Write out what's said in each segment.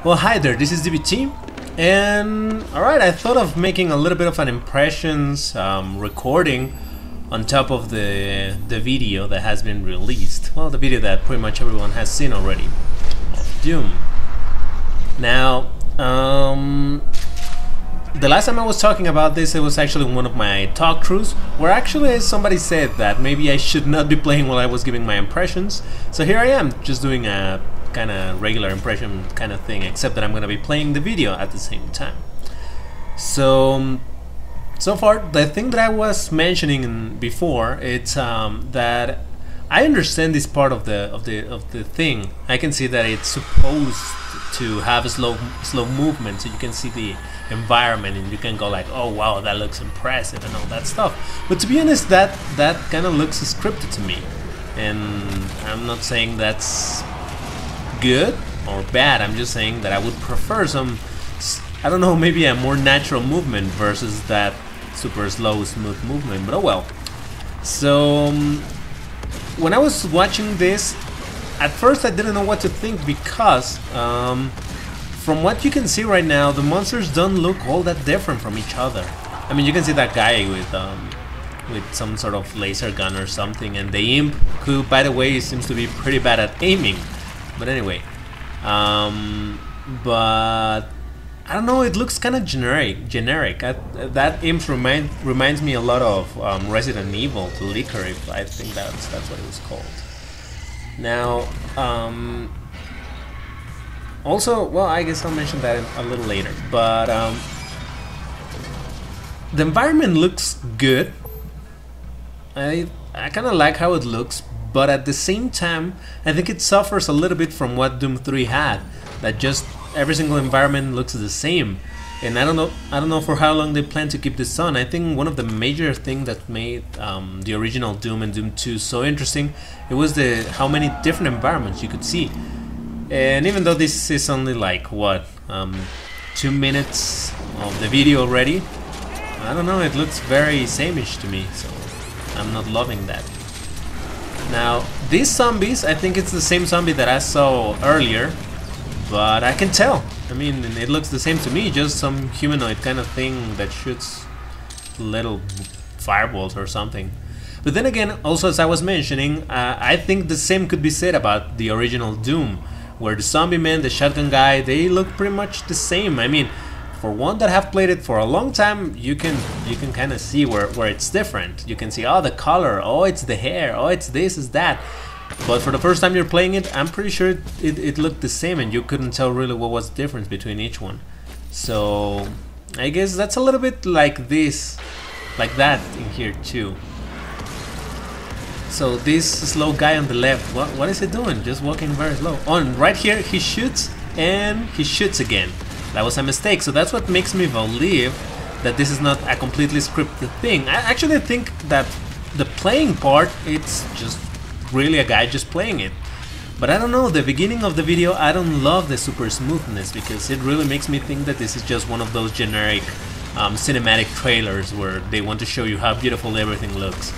Well, hi there, this is DBT, and alright, I thought of making a little bit of an impressions recording on top of the video that has been released. Well, the video that pretty much everyone has seen already, of Doom. Now, the last time I was talking about this, it was actually one of my talk throughs, where actually somebody said that maybe I should not be playing while I was giving my impressions. So here I am, just doing a kind of regular impression kind of thing, except that I'm going to be playing the video at the same time. So far, the thing that I was mentioning before, it's that I understand this part of the thing. I can see that it's supposed to have a slow movement, so you can see the environment and you can go like, oh wow, that looks impressive and all that stuff. But to be honest, that kind of looks scripted to me, and I'm not saying that's good or bad. I'm just saying that I would prefer some, I don't know, maybe a more natural movement versus that super slow, smooth movement. But oh well. So when I was watching this, at first I didn't know what to think, because from what you can see right now, the monsters don't look all that different from each other. I mean, you can see that guy with some sort of laser gun or something, and the imp, who by the way seems to be pretty bad at aiming. But anyway, but I don't know, it looks kind of generic. That imp reminds me a lot of Resident Evil to Licker, if I think that's what it was called. Now, also, well, I guess I'll mention that a little later. But the environment looks good. I kind of like how it looks. But at the same time, I think it suffers a little bit from what Doom 3 had, that just every single environment looks the same. And I don't know for how long they plan to keep this on. I think one of the major things that made the original Doom and Doom 2 so interesting, it was how many different environments you could see. And even though this is only like what 2 minutes of the video already, I don't know, it looks very sameish to me, so I'm not loving that. Now, these zombies, I think it's the same zombie that I saw earlier, but I can tell. I mean, it looks the same to me, just some humanoid kind of thing that shoots little fireballs or something. But then again, also as I was mentioning, I think the same could be said about the original Doom, where the zombie man, the shotgun guy, they look pretty much the same. I mean, for one that have played it for a long time, you can kind of see where it's different. You can see, oh, the color, oh, it's the hair, oh, it's this, it's that. But for the first time you're playing it, I'm pretty sure it looked the same, and you couldn't tell really what was the difference between each one. So I guess that's a little bit like this, like that in here too. So this slow guy on the left, what is he doing? Just walking very slow. Oh, and right here he shoots, and he shoots again. That was a mistake, so that's what makes me believe that this is not a completely scripted thing. I actually think that the playing part, it's just really a guy just playing it. But I don't know, the beginning of the video, I don't love the super smoothness, because it really makes me think that this is just one of those generic cinematic trailers where they want to show you how beautiful everything looks.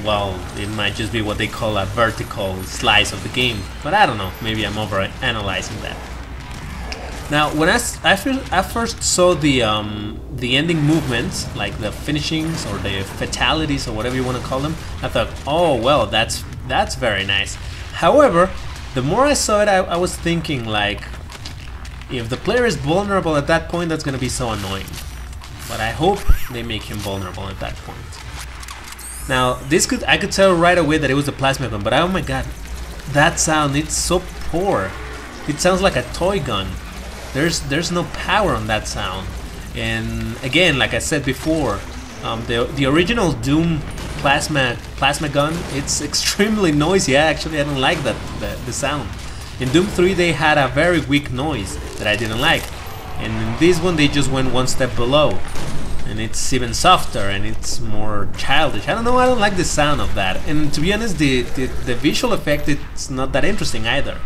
Well, it might just be what they call a vertical slice of the game, but I don't know, maybe I'm over-analyzing that. Now, when I first saw the ending movements, like the finishings or the fatalities or whatever you want to call them, I thought, oh well, that's very nice. However, the more I saw it, I was thinking, like, if the player is vulnerable at that point, that's gonna be so annoying. But I hope they make him vulnerable at that point. Now, I could tell right away that it was a plasma gun, but oh my god, that sound, it's so poor. It sounds like a toy gun. There's no power on that sound. And again, like I said before, the original Doom plasma gun, it's extremely noisy. I don't like the sound. In Doom 3 they had a very weak noise that I didn't like, and in this one they just went one step below, and it's even softer and it's more childish. I don't know, I don't like the sound of that. And to be honest, the visual effect, it's not that interesting either.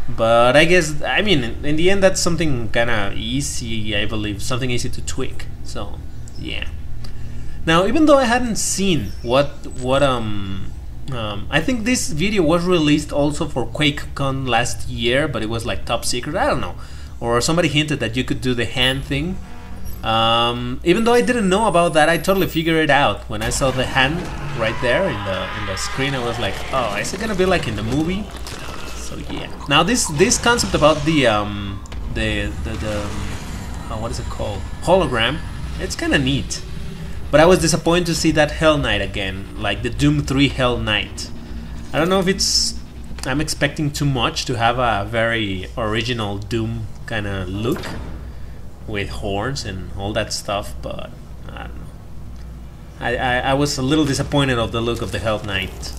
But I guess, I mean, in the end, that's something kind of easy, I believe, something easy to tweak. So, yeah. Now, even though I hadn't seen what I think this video was released also for QuakeCon last year, but it was like top secret. I don't know, or somebody hinted that you could do the hand thing. Even though I didn't know about that, I totally figured it out when I saw the hand right there in the screen. I was like, oh, is it gonna be like in the movie? So yeah. Now this concept about the what is it called? Hologram. It's kind of neat. But I was disappointed to see that Hell Knight again, like the Doom 3 Hell Knight. I don't know if it's... I'm expecting too much to have a very original Doom kind of look with horns and all that stuff, but I don't know. I was a little disappointed of the look of the Hell Knight.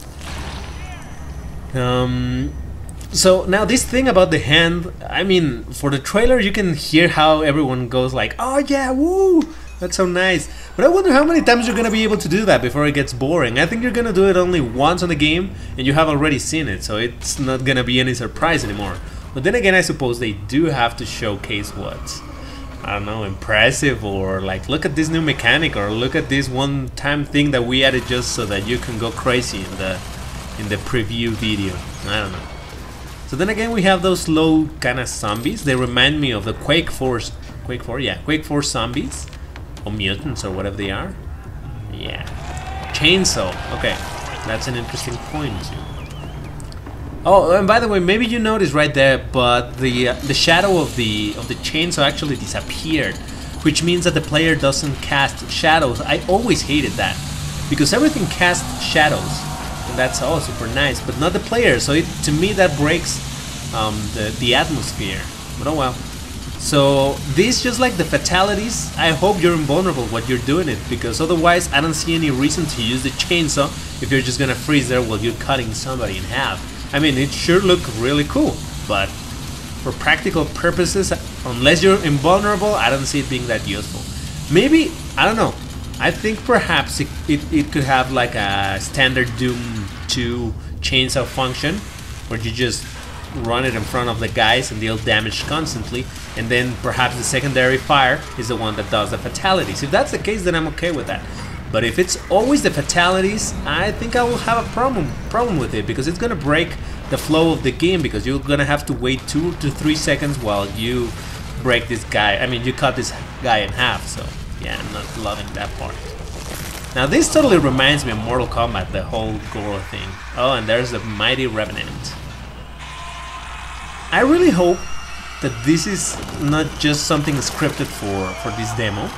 So now this thing about the hand, I mean, for the trailer you can hear how everyone goes like, oh yeah, woo! That's so nice. But I wonder how many times you're gonna be able to do that before it gets boring. I think you're gonna do it only once on the game, and you have already seen it, so it's not gonna be any surprise anymore. But then again, I suppose they do have to showcase what's, I don't know, impressive, or like, look at this new mechanic, or look at this one-time thing that we added just so that you can go crazy in the preview video. I don't know. So then again, we have those low kind of zombies. They remind me of the Quake 4 zombies. Or mutants, or whatever they are. Yeah. Chainsaw. Okay. That's an interesting point too. Oh, and by the way, maybe you noticed right there, but the shadow of the chainsaw actually disappeared, which means that the player doesn't cast shadows. I always hated that, because everything casts shadows, and that's all super nice, but not the player. So to me that breaks the atmosphere. But oh well. So this, just like the fatalities, I hope you're invulnerable while you're doing it, because otherwise I don't see any reason to use the chainsaw if you're just gonna freeze there while you're cutting somebody in half. I mean, it sure looked really cool, but for practical purposes, unless you're invulnerable, I don't see it being that useful. Maybe, I don't know, I think perhaps it could have like a standard Doom 2 chainsaw function, where you just run it in front of the guys and deal damage constantly, and then perhaps the secondary fire is the one that does the fatalities. If that's the case, then I'm okay with that. But if it's always the fatalities, I think I will have a problem with it, because it's gonna break the flow of the game, because you're gonna have to wait 2 to 3 seconds while you break this guy. I mean, you cut this guy in half, so yeah, I'm not loving that part. Now this totally reminds me of Mortal Kombat, the whole gore thing. Oh, and there's the mighty Revenant. I really hope that this is not just something scripted for this demo,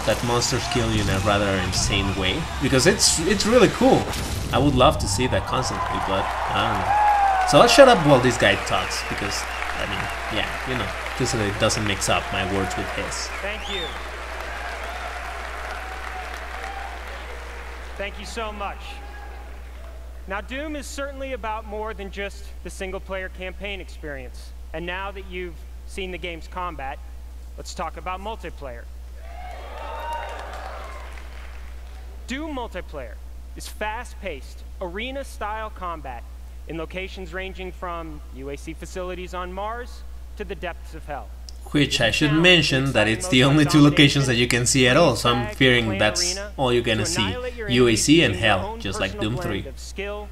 that monsters kill you in a rather insane way, because it's really cool. I would love to see that constantly, but I don't know. So I'll shut up while this guy talks, because, I mean, yeah, you know, just so that it doesn't mix up my words with his. Thank you. Thank you so much. Now, Doom is certainly about more than just the single-player campaign experience. And now that you've seen the game's combat, let's talk about multiplayer. Doom multiplayer is fast-paced, arena-style combat in locations ranging from UAC facilities on Mars to the depths of hell. Which I should mention that it's the only 2 locations that you can see at all, so I'm fearing that's all you're gonna see. UAC and Hell, just like Doom 3. Skill,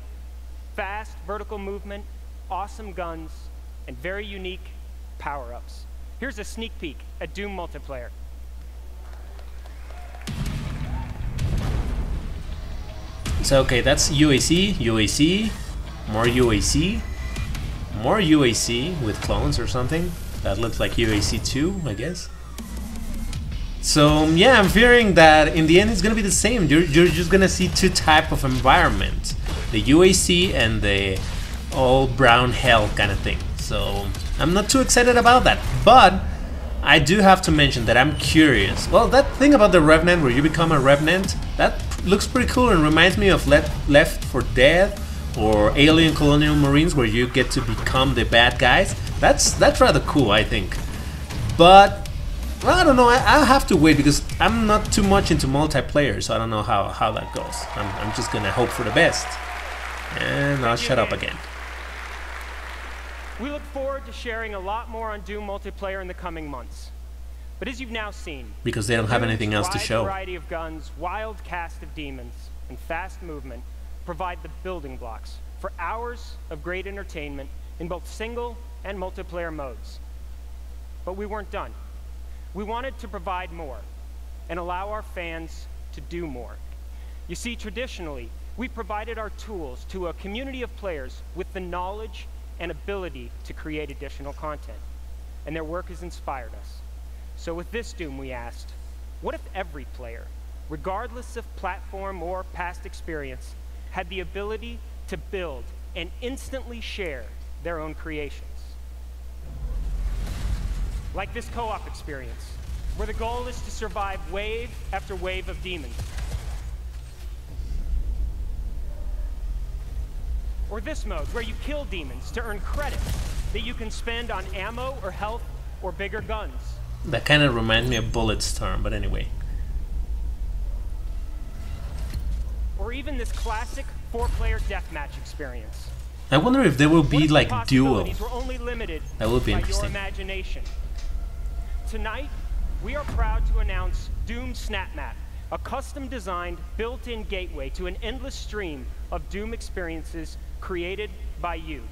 fast vertical movement, awesome guns, and very unique power-ups. Here's a sneak peek at Doom multiplayer. So okay, that's UAC, UAC, more UAC, more UAC with clones or something. That looks like UAC 2, I guess. So yeah, I'm fearing that in the end it's gonna be the same. You're just gonna see 2 types of environment, the UAC and the all brown hell kind of thing. So I'm not too excited about that, but I do have to mention that I'm curious. Well, that thing about the Revenant, where you become a Revenant, that looks pretty cool and reminds me of Left 4 Dead or Alien Colonial Marines, where you get to become the bad guys. That's rather cool, I think. But well, I don't know. I'll have to wait, because I'm not too much into multiplayer, so I don't know how that goes. I'm just gonna hope for the best, and I'll shut up again. We look forward to sharing a lot more on Doom multiplayer in the coming months. But as you've now seen, because they don't have anything else to show. Variety of guns, wild cast of demons, and fast movement provide the building blocks for hours of great entertainment in both single and multiplayer modes. But we weren't done. We wanted to provide more and allow our fans to do more. You see, traditionally, we provided our tools to a community of players with the knowledge and ability to create additional content, and their work has inspired us. So with this Doom, we asked, what if every player, regardless of platform or past experience, had the ability to build and instantly share their own creations? Like this co-op experience, where the goal is to survive wave after wave of demons. Or this mode, where you kill demons to earn credits that you can spend on ammo or health or bigger guns. That kind of reminds me of Bulletstorm, but anyway. Or even this classic 4-player deathmatch experience. I wonder if there will be like duo. Were only limited that would be by interesting. Your imagination. Tonight, we are proud to announce Doom Snap Map, a custom-designed, built-in gateway to an endless stream of Doom experiences created by you.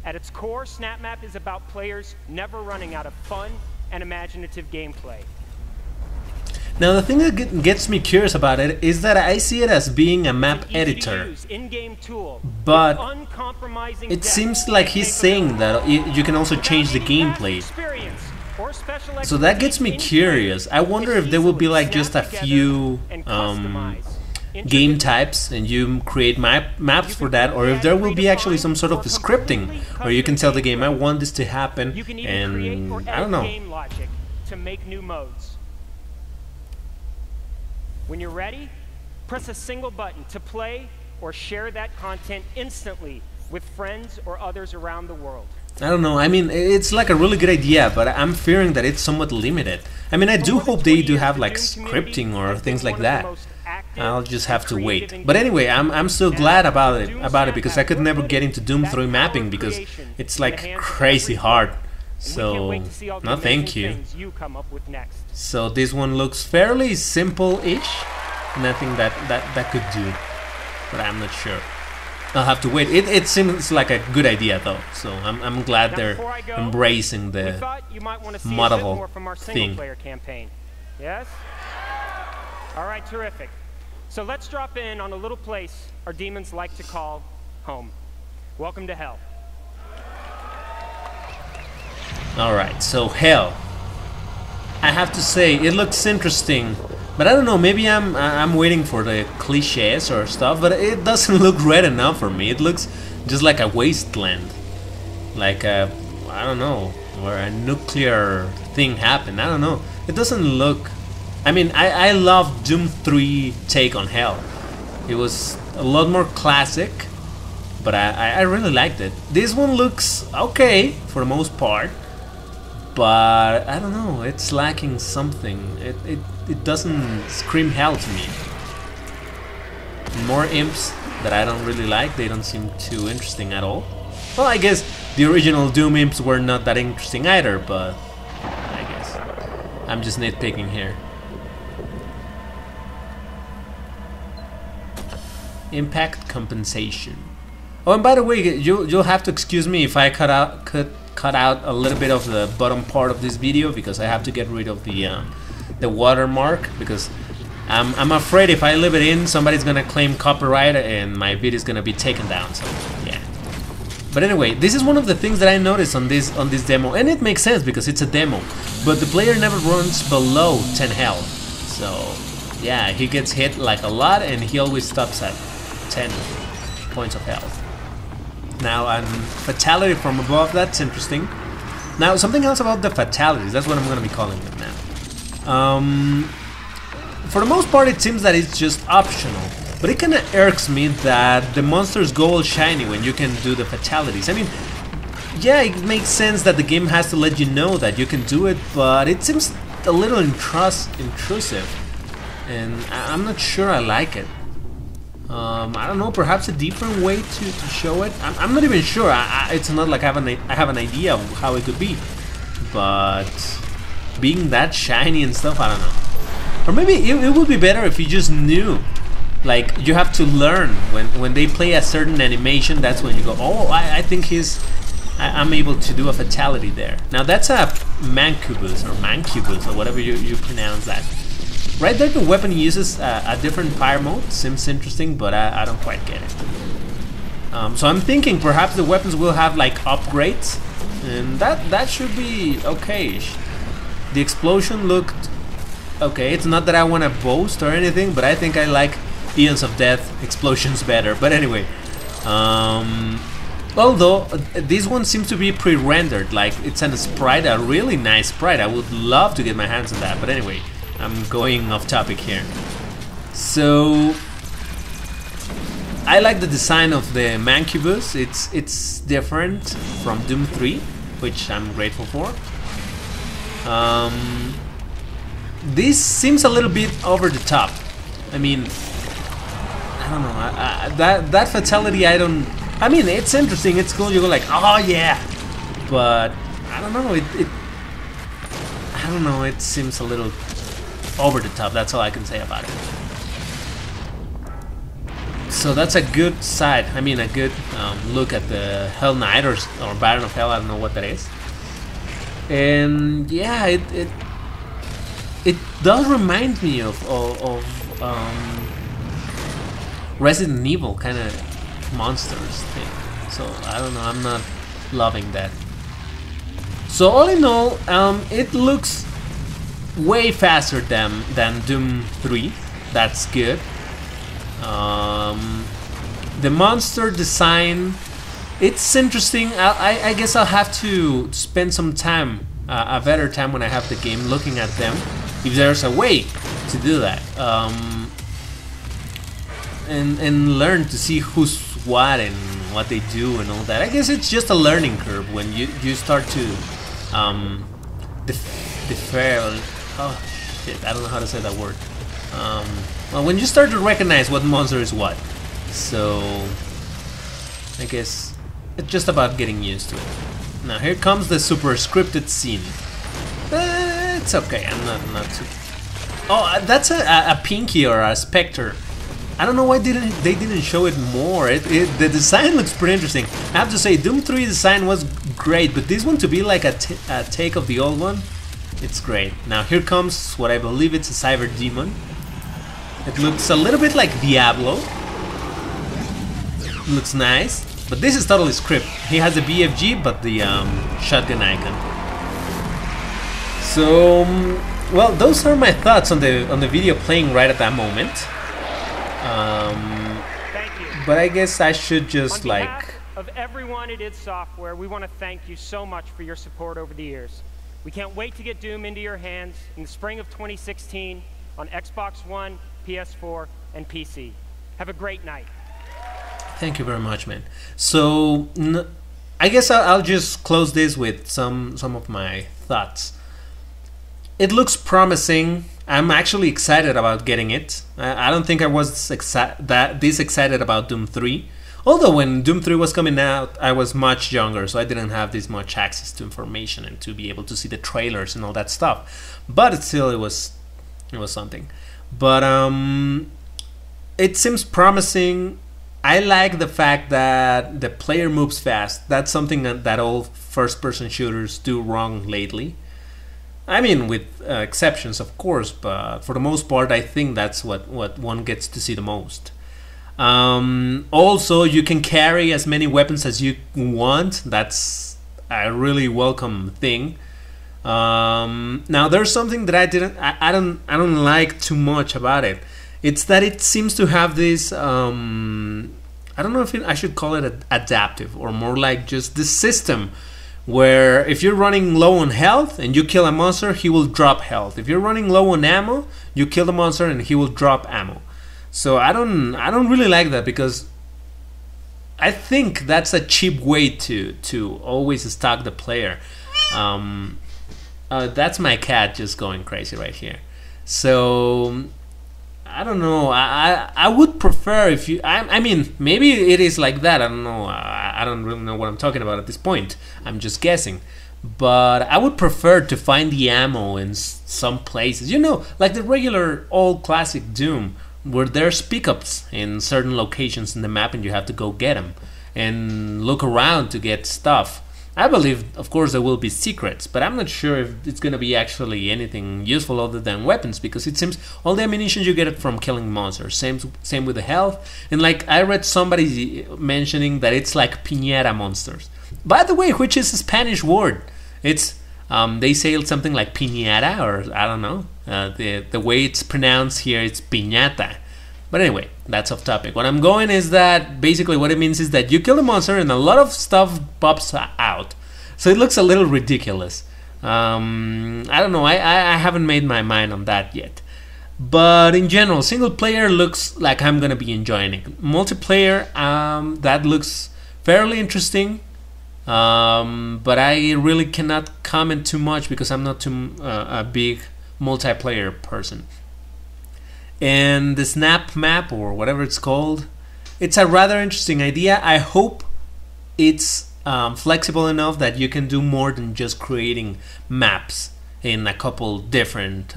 At its core, Snap Map is about players never running out of fun and imaginative gameplay. Now the thing that gets me curious about it is that I see it as being a map editor, but it seems like he's saying that you can also change the gameplay. So that gets me curious. I wonder if there will be like just a few game types and you create maps for that, or if there will be actually some sort of scripting where you can tell the game, I want this to happen, and I don't know. To make new modes. When you're ready, press a single button to play or share that content instantly with friends or others around the world. I don't know, I mean, it's like a really good idea, but I'm fearing that it's somewhat limited. I mean, I do hope they do have like scripting or things like that. I'll just have to wait. But anyway, I'm still glad about it because I could never get into Doom 3 mapping because it's like crazy hard. So, no thank you. So this one looks fairly simple-ish. Nothing that could do, but I'm not sure. I'll have to wait. It seems like a good idea though, so I'm glad they're embracing the moddable thing. Yes? Alright, terrific. So let's drop in on a little place our demons like to call home. Welcome to Hell. Alright, so Hell. I have to say, it looks interesting. But I don't know, maybe I'm waiting for the cliches or stuff, but it doesn't look red enough for me. It looks just like a wasteland. Like a, I don't know, where a nuclear thing happened. I don't know. It doesn't look... I mean, I love Doom 3 take on Hell. It was a lot more classic, but I really liked it. This one looks okay for the most part, but I don't know, it's lacking something. It doesn't scream Hell to me. More imps that I don't really like, they don't seem too interesting at all. Well, I guess the original Doom imps were not that interesting either, but I guess I'm just nitpicking here. Impact compensation. Oh, and by the way, you'll have to excuse me if I cut out a little bit of the bottom part of this video because I have to get rid of the watermark, because I'm afraid if I leave it in, somebody's gonna claim copyright and my video is gonna be taken down. So yeah. But anyway, this is one of the things that I noticed on this demo, and it makes sense because it's a demo. But the player never runs below 10 health. So yeah, he gets hit like a lot, and he always stops at 10 points of health. Now, fatality from above, that's interesting. Now, something else about the fatalities, that's what I'm going to be calling them now. For the most part, it seems that it's just optional, but it kind of irks me that the monsters go all shiny when you can do the fatalities. I mean, yeah, it makes sense that the game has to let you know that you can do it, but it seems a little intrusive, and I'm not sure I like it. I don't know, perhaps a different way to show it. I'm not even sure. It's not like I have an idea of how it could be, but being that shiny and stuff, I don't know. Or maybe it would be better if you just knew like you have to learn when they play a certain animation. That's when you go, oh, I think I'm able to do a fatality there. Now that's a mancubus or whatever you pronounce that. Right there, the weapon uses a different fire mode. Seems interesting, but I don't quite get it. So I'm thinking perhaps the weapons will have like upgrades, and that should be okay. The explosion looked okay. It's not that I want to boast or anything, but I think I like Eons of Death explosions better. But anyway, although this one seems to be pre-rendered, like it's a sprite, a really nice sprite. I would love to get my hands on that, but anyway, I'm going off topic here. So I like the design of the mancubus. It's different from Doom 3, which I'm grateful for. This seems a little bit over the top. I mean, I don't know. That fatality, I mean, it's interesting. It's cool. You go like, oh yeah, but I don't know. I don't know. It seems a little over the top. That's all I can say about it. So that's a good side. I mean, a good look at the Hell Knight or Baron of Hell. I don't know what that is. And yeah, it does remind me of Resident Evil kind of monsters thing. So I don't know. I'm not loving that. So all in all, it looks way faster than Doom 3. That's good. The monster design, it's interesting. I guess I'll have to spend some time, a better time when I have the game, looking at them, if there's a way to do that, and learn to see who's what and what they do and all that. I guess it's just a learning curve when you start to defer. Oh shit, I don't know how to say that word. Well, when you start to recognize what monster is what. So I guess it's just about getting used to it. Now here comes the super scripted scene. It's okay, I'm not too... Oh, that's a Pinky or a Spectre. I don't know why they didn't show it more. The design looks pretty interesting. I have to say, Doom 3 design was great, but this one to be like a take of the old one, it's great. Now here comes what I believe it's a Cyber Demon. It looks a little bit like Diablo. It looks nice, but this is totally script. He has the BFG, but the shotgun icon. So, well, those are my thoughts on the video playing right at that moment. Thank you. But I guess I should just On behalf of everyone at id Software, we want to thank you so much for your support over the years. We can't wait to get Doom into your hands in the spring of 2016 on Xbox One, PS4, and PC. Have a great night. Thank you very much, man. So I guess I'll just close this with some of my thoughts. It looks promising. I'm actually excited about getting it. I don't think I was this excited about Doom 3. Although when Doom 3 was coming out, I was much younger, so I didn't have this much access to information and to be able to see the trailers and all that stuff. But still, it was something. But it seems promising. I like the fact that the player moves fast. That's something that all first-person shooters do wrong lately. I mean, with exceptions, of course, but for the most part, I think that's what one gets to see the most. Also, you can carry as many weapons as you want. That's a really welcome thing. Now, there's something that I don't like too much about it. It's that it seems to have this. I don't know if I should call it adaptive or more like just this system. Where if you're running low on health and you kill a monster, he will drop health. If you're running low on ammo, you kill the monster and he will drop ammo. So I don't really like that, because I think that's a cheap way to always stock the player. That's my cat just going crazy right here. So I don't know. I would prefer if you. I mean, maybe it is like that. I don't know. I don't really know what I'm talking about at this point. I'm just guessing. But I would prefer to find the ammo in some places. You know, like the regular old classic Doom, where there's pickups in certain locations in the map, and you have to go get them and look around to get stuff. I believe, of course, there will be secrets, but I'm not sure if it's going to be actually anything useful other than weapons, because it seems all the ammunition you get it from killing monsters. Same with the health. And like I read somebody mentioning that it's like piñata monsters. By the way, which is a Spanish word. It's they say something like piñata, or I don't know. The way it's pronounced here, it's piñata. But anyway, that's off topic. What I'm going is that basically what it means is that you kill a monster and a lot of stuff pops out. So it looks a little ridiculous. I don't know, I haven't made my mind on that yet. But in general, single player looks like I'm gonna be enjoying it. Multiplayer, that looks fairly interesting. But I really cannot comment too much because I'm not a big multiplayer person. And the snap map, or whatever it's called, it's a rather interesting idea. I hope it's flexible enough that you can do more than just creating maps in a couple different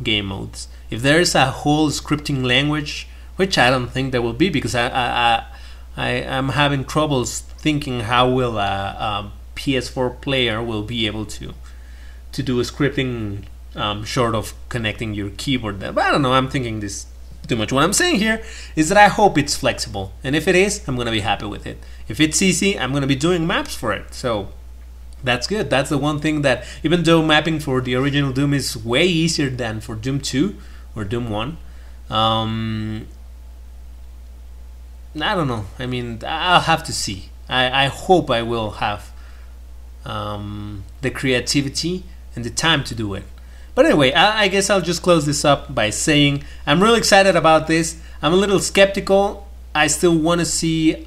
game modes. If there's a whole scripting language, which I don't think there will be, because I'm having troubles thinking how will a PS4 player will be able to do a scripting short of connecting your keyboard there. But I don't know, I'm thinking this too much. What I'm saying here is that I hope it's flexible, and if it is, I'm gonna be happy with it. If it's easy, I'm gonna be doing maps for it, so that's good. That's the one thing that, even though mapping for the original Doom is way easier than for Doom 2 or Doom 1, I don't know, I mean, I'll have to see. I hope I will have the creativity and the time to do it. But anyway, I guess I'll just close this up by saying I'm really excited about this. I'm a little skeptical. I still want to see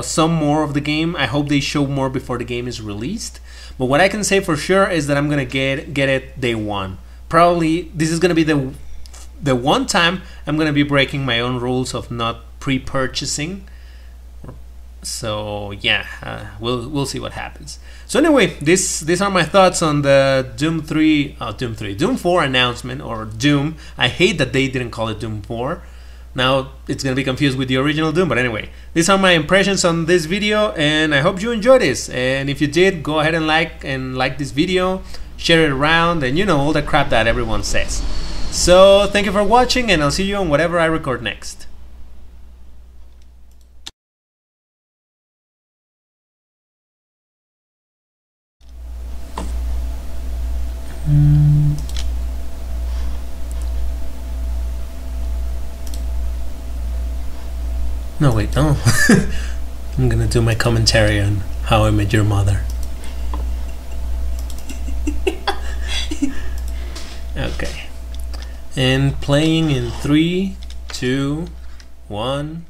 some more of the game. I hope they show more before the game is released. But what I can say for sure is that I'm gonna get it day one. Probably this is gonna be the one time I'm gonna be breaking my own rules of not pre-purchasing. So yeah, we'll see what happens. So anyway, these are my thoughts on the Doom 4 announcement, or Doom. I hate that they didn't call it Doom 4. Now it's gonna be confused with the original Doom, but anyway, these are my impressions on this video, and I hope you enjoyed this. And if you did, go ahead and like this video, share it around, and you know, all the crap that everyone says. So thank you for watching, and I'll see you on whatever I record next. No, wait, no. I'm gonna do my commentary on How I Met Your Mother. Okay. And playing in 3, 2, 1.